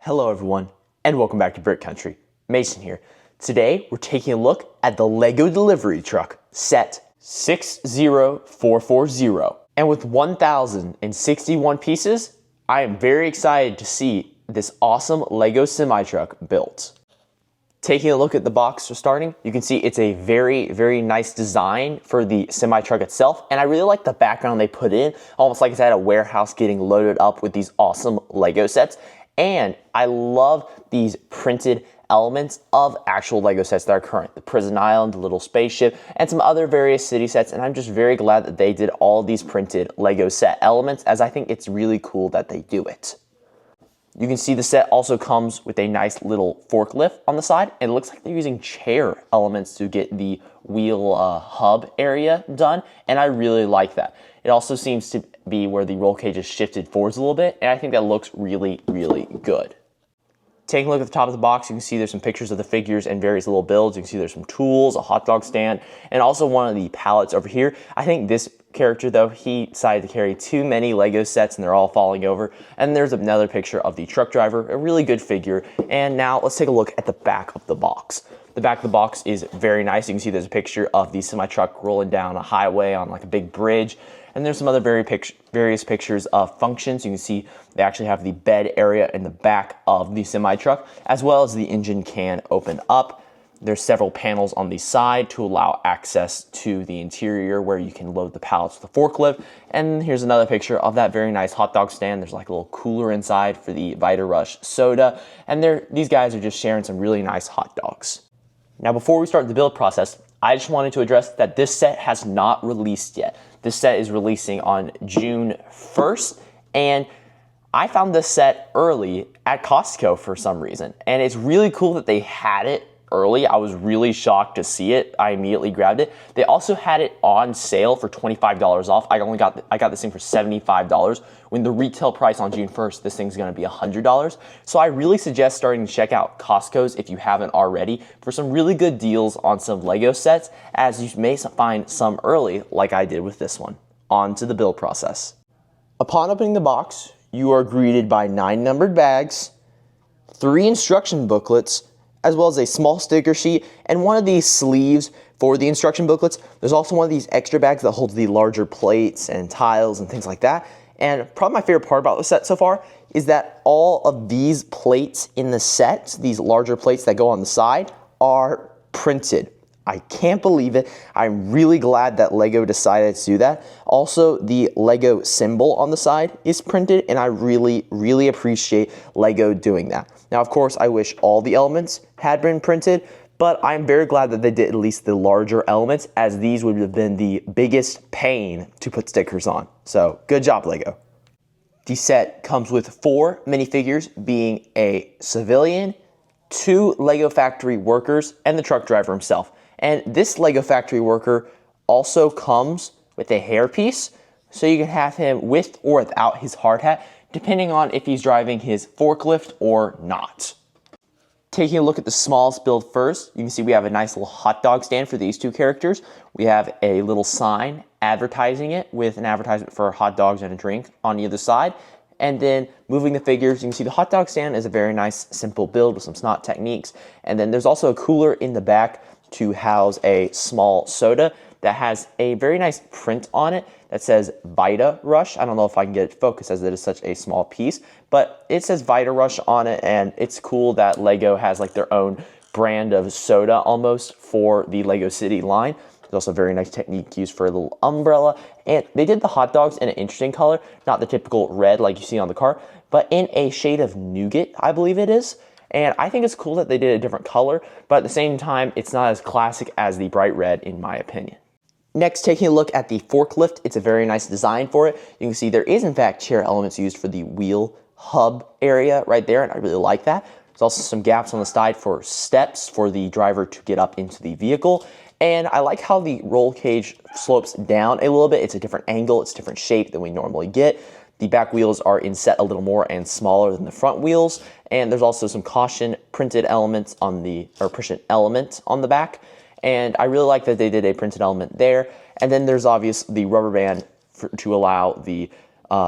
Hello everyone, and welcome back to Brick Country. Mason here. Today, we're taking a look at the LEGO delivery truck, set 60440. And with 1,061 pieces, I am very excited to see this awesome LEGO semi-truck built. Taking a look at the box for starting, you can see it's a very nice design for the semi-truck itself, and I really like the background they put in, almost like it's at a warehouse getting loaded up with these awesome LEGO sets. And I love these printed elements of actual LEGO sets that are current. The prison island, the little spaceship, and some other various city sets. And I'm just very glad that they did all these printed LEGO set elements, as I think it's really cool that they do it. You can see the set also comes with a nice little forklift on the side. And it looks like they're using chair elements to get the wheel hub area done. And I really like that. It also seems to be where the roll cage is shifted forwards a little bit. And I think that looks really good. Taking a look at the top of the box, you can see there's some pictures of the figures and various little builds. You can see there's some tools, a hot dog stand, and also one of the pallets over here. I think this character, though, he decided to carry too many LEGO sets and they're all falling over. And there's another picture of the truck driver, a really good figure. And now let's take a look at the back of the box. The back of the box is very nice. You can see there's a picture of the semi-truck rolling down a highway on like a big bridge. And there's some other various pictures of functions. You can see they actually have the bed area in the back of the semi-truck, as well as the engine can open up. There's several panels on the side to allow access to the interior where you can load the pallets with a forklift. And here's another picture of that very nice hot dog stand. There's like a little cooler inside for the Vita Rush soda. And these guys are just sharing some really nice hot dogs. Now, before we start the build process, I just wanted to address that this set has not released yet. This set is releasing on June 1st, and I found this set early at Costco for some reason. And it's really cool that they had it early. I was really shocked to see it. I immediately grabbed it. They also had it on sale for $25 off. I got this thing for $75 when the retail price on June 1st, this thing's gonna be $100. So I really suggest starting to check out Costco's if you haven't already for some really good deals on some LEGO sets, as you may find some early like I did with this one. On to the build process. Upon opening the box, you are greeted by 9 numbered bags, 3 instruction booklets, as well as a small sticker sheet and one of these sleeves for the instruction booklets. There's also one of these extra bags that holds the larger plates and tiles and things like that. And probably my favorite part about the set so far is that all of these plates in the set, these larger plates that go on the side, are printed. I can't believe it. I'm really glad that LEGO decided to do that. Also, the LEGO symbol on the side is printed, and I really appreciate LEGO doing that. Now, of course, I wish all the elements had been printed, but I'm very glad that they did at least the larger elements, as these would have been the biggest pain to put stickers on. So, good job, LEGO. The set comes with 4 minifigures, being a civilian, 2 LEGO factory workers, and the truck driver himself. And this LEGO factory worker also comes with a hairpiece, so you can have him with or without his hard hat, depending on if he's driving his forklift or not. Taking a look at the smallest build first, you can see we have a nice little hot dog stand for these 2 characters. We have a little sign advertising it with an advertisement for hot dogs and a drink on either side. And then moving the figures, you can see the hot dog stand is a very nice, simple build with some SNOT techniques. And then there's also a cooler in the back to house a small soda that has a very nice print on it that says Vita Rush. I don't know if I can get it focused as it is such a small piece, but it says Vita Rush on it, and it's cool that LEGO has like their own brand of soda almost for the LEGO City line. There's also a very nice technique used for a little umbrella, and they did the hot dogs in an interesting color, not the typical red like you see on the car, but in a shade of nougat, I believe it is. And I think it's cool that they did a different color, but at the same time, it's not as classic as the bright red, in my opinion. Next, taking a look at the forklift, it's a very nice design for it. You can see there is, in fact, chair elements used for the wheel hub area right there, and I really like that. There's also some gaps on the side for steps for the driver to get up into the vehicle. And I like how the roll cage slopes down a little bit. It's a different angle, it's a different shape than we normally get. The back wheels are inset a little more and smaller than the front wheels. And there's also some caution printed elements on the, or printed element on the back. And I really like that they did a printed element there. And then there's obviously the rubber band to allow the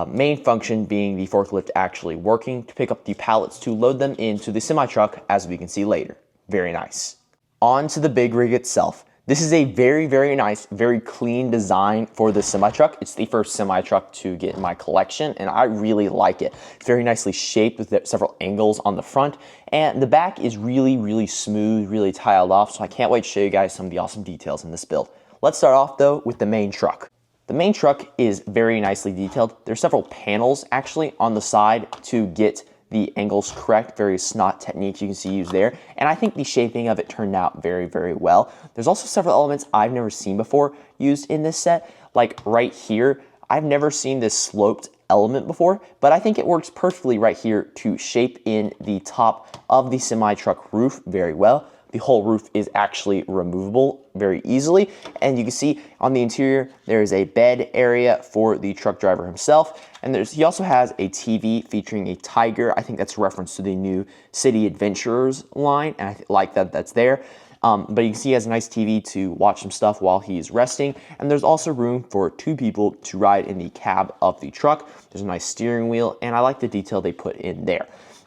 main function being the forklift actually working to pick up the pallets to load them into the semi-truck, as we can see later. Very nice. On to the big rig itself. This is a very, very nice, very clean design for the semi-truck. It's the first semi-truck to get in my collection, and I really like it. It's very nicely shaped with several angles on the front, and the back is really, really smooth, really tiled off, so I can't wait to show you guys some of the awesome details in this build. Let's start off, though, with the main truck. The main truck is very nicely detailed. There's several panels, actually, on the side to get the angles correct, various snot techniques you can see used there, and I think the shaping of it turned out very, very well. There's also several elements I've never seen before used in this set, like right here. I've never seen this sloped element before, but I think it works perfectly right here to shape in the top of the semi-truck roof very well. The whole roof is actually removable very easily, and you can see on the interior there is a bed area for the truck driver himself, and he also has a TV featuring a tiger. I think that's a reference to the new City Adventurers line, and I like that that's there. But you can see he has a nice TV to watch some stuff while he's resting, and there's also room for 2 people to ride in the cab of the truck. There's a nice steering wheel, and I like the detail they put in there.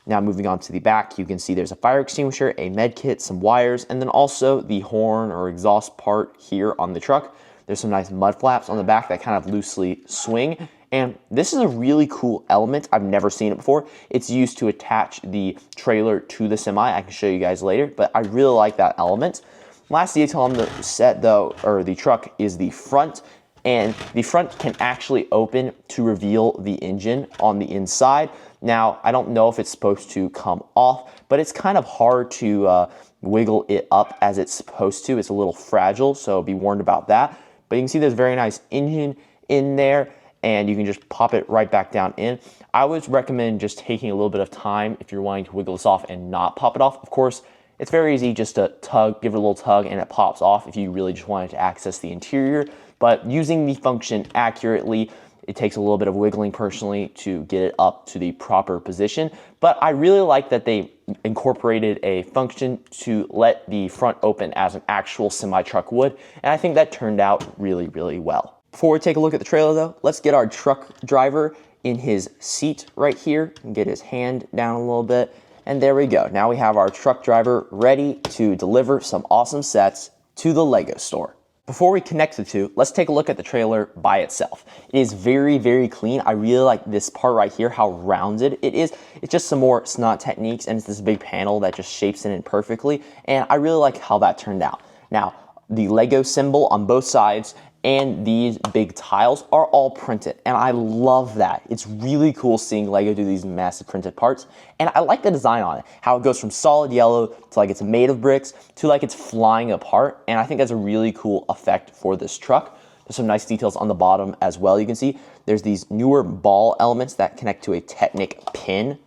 Now moving on to the back, you can see there's a fire extinguisher, a med kit, some wires, and then also the horn or exhaust part here on the truck. There's some nice mud flaps on the back that kind of loosely swing. And this is a really cool element. I've never seen it before. It's used to attach the trailer to the semi. I can show you guys later, but I really like that element. Last detail on the set though, or the truck, is the front. And the front can actually open to reveal the engine on the inside. Now, I don't know if it's supposed to come off, but it's kind of hard to wiggle it up as it's supposed to. It's a little fragile, so be warned about that. But you can see there's a very nice engine in there, and you can just pop it right back down in. I would recommend just taking a little bit of time if you're wanting to wiggle this off and not pop it off. Of course, it's very easy just to tug, give it a little tug, and it pops off if you really just wanted to access the interior. But using the function accurately, it takes a little bit of wiggling personally to get it up to the proper position. But I really like that they incorporated a function to let the front open as an actual semi-truck would. And I think that turned out really, really well. Before we take a look at the trailer though, let's get our truck driver in his seat right here and get his hand down a little bit. And there we go. Now we have our truck driver ready to deliver some awesome sets to the LEGO store. Before we connect the two, let's take a look at the trailer by itself. It is very, very clean. I really like this part right here, how rounded it is. It's just some more snot techniques, and it's this big panel that just shapes it in perfectly, and I really like how that turned out. Now, the LEGO symbol on both sides and these big tiles are all printed, and I love that. It's really cool seeing LEGO do these massive printed parts, and I like the design on it, how it goes from solid yellow to like it's made of bricks to like it's flying apart, and I think that's a really cool effect for this truck. There's some nice details on the bottom as well. You can see there's these newer ball elements that connect to a Technic pin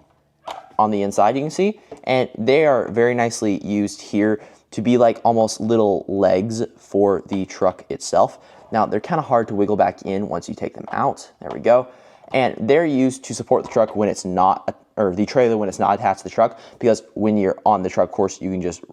on the inside, you can see, and they are very nicely used here to be like almost little legs for the truck itself. Now, they're kind of hard to wiggle back in once you take them out. There we go. And they're used to support the truck when it's not, or the trailer when it's not attached to the truck, because when you're on the truck, of course, you can just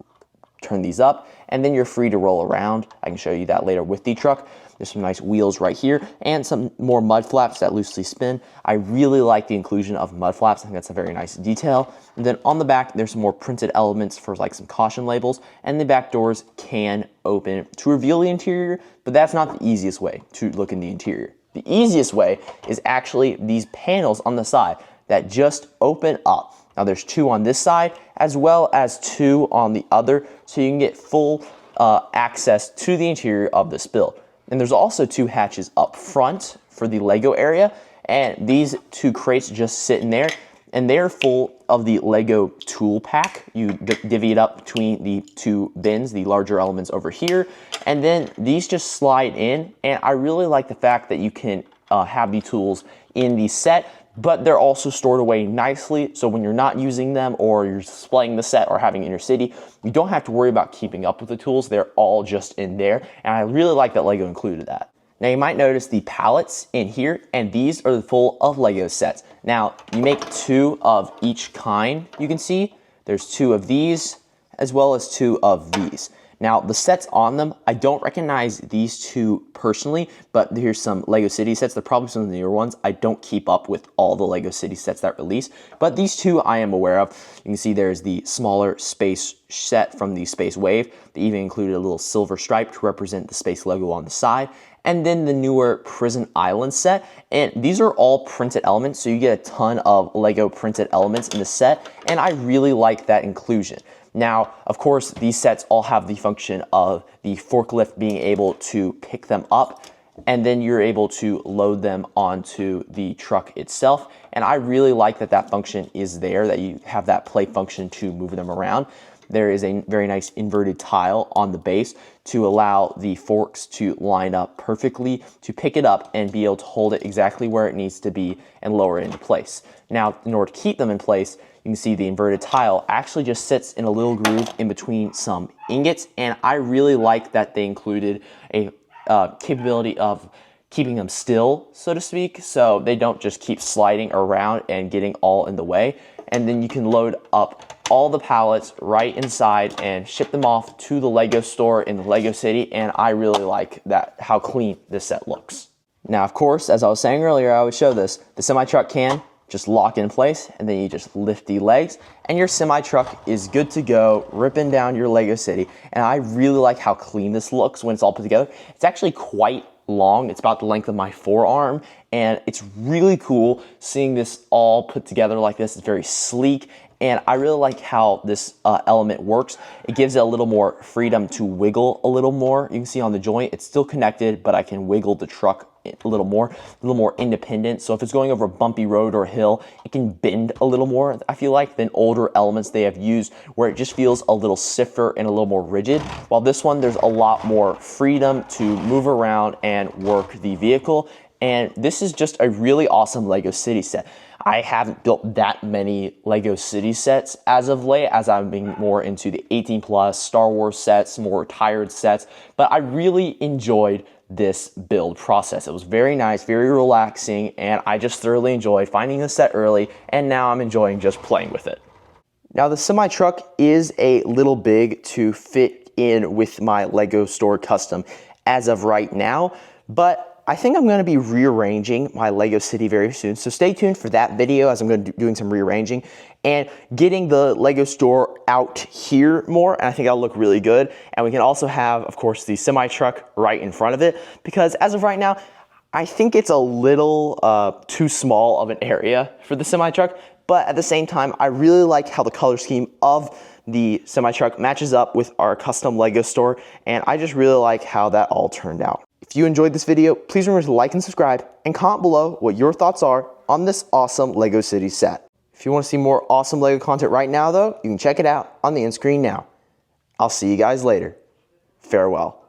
turn these up, and then you're free to roll around. I can show you that later with the truck. There's some nice wheels right here, and some more mud flaps that loosely spin. I really like the inclusion of mud flaps. I think that's a very nice detail. And then on the back, there's some more printed elements for like some caution labels, and the back doors can open to reveal the interior, but that's not the easiest way to look in the interior. The easiest way is actually these panels on the side that just open up. Now there's 2 on this side as well as 2 on the other, so you can get full access to the interior of this build. And there's also 2 hatches up front for the LEGO area, and these 2 crates just sit in there, and they're full of the LEGO tool pack. You divvy it up between the 2 bins, the larger elements over here, and then these just slide in, and I really like the fact that you can have the tools in the set, but they're also stored away nicely, so when you're not using them or you're displaying the set or having it in your city, you don't have to worry about keeping up with the tools. They're all just in there, and I really like that LEGO included that. Now you might notice the pallets in here, and these are full of LEGO sets. Now you make 2 of each kind, you can see. There's 2 of these as well as 2 of these. Now, the sets on them, I don't recognize these two personally, but here's some LEGO City sets. They're probably some of the newer ones. I don't keep up with all the LEGO City sets that release, but these two I am aware of. You can see there's the smaller space set from the Space Wave. They even included a little silver stripe to represent the space logo on the side. And then the newer Prison Island set. And these are all printed elements, so you get a ton of LEGO printed elements in the set, and I really like that inclusion. Now, of course, these sets all have the function of the forklift being able to pick them up, and then you're able to load them onto the truck itself. And I really like that that function is there, that you have that play function to move them around. There is a very nice inverted tile on the base to allow the forks to line up perfectly to pick it up and be able to hold it exactly where it needs to be and lower it into place. Now, in order to keep them in place, you can see the inverted tile actually just sits in a little groove in between some ingots, and I really like that they included a capability of keeping them still, so to speak, so they don't just keep sliding around and getting all in the way. And then you can load up all the pallets right inside and ship them off to the LEGO store in the LEGO City, and I really like that, how clean this set looks. Now, of course, as I was saying earlier, I would show this, the semi-truck can just lock in place, and then you just lift the legs, and your semi-truck is good to go, ripping down your LEGO City. And I really like how clean this looks when it's all put together. It's actually quite long. It's about the length of my forearm, and it's really cool seeing this all put together like this. It's very sleek, and I really like how this element works. It gives it a little more freedom to wiggle a little more. You can see on the joint, it's still connected, but I can wiggle the truck a little more independent. So if it's going over a bumpy road or a hill, it can bend a little more, I feel like, than older elements they have used where it just feels a little stiffer and a little more rigid. While this one, there's a lot more freedom to move around and work the vehicle. And this is just a really awesome LEGO City set. I haven't built that many LEGO City sets as of late, as I'm being more into the 18+ Star Wars sets, more retired sets, but I really enjoyed this build process. It was very nice, very relaxing, and I just thoroughly enjoyed finding the set early, and now I'm enjoying just playing with it. Now, the semi-truck is a little big to fit in with my LEGO Store Custom as of right now, but I think I'm going to be rearranging my LEGO City very soon, so stay tuned for that video as I'm going to be doing some rearranging and getting the LEGO store out here more, and I think that'll look really good. And we can also have, of course, the semi-truck right in front of it, because as of right now, I think it's a little too small of an area for the semi-truck, but at the same time, I really like how the color scheme of the semi-truck matches up with our custom LEGO store, and I just really like how that all turned out. If you enjoyed this video, please remember to like and subscribe, and comment below what your thoughts are on this awesome LEGO City set. If you want to see more awesome LEGO content right now, though, you can check it out on the end screen now. I'll see you guys later. Farewell.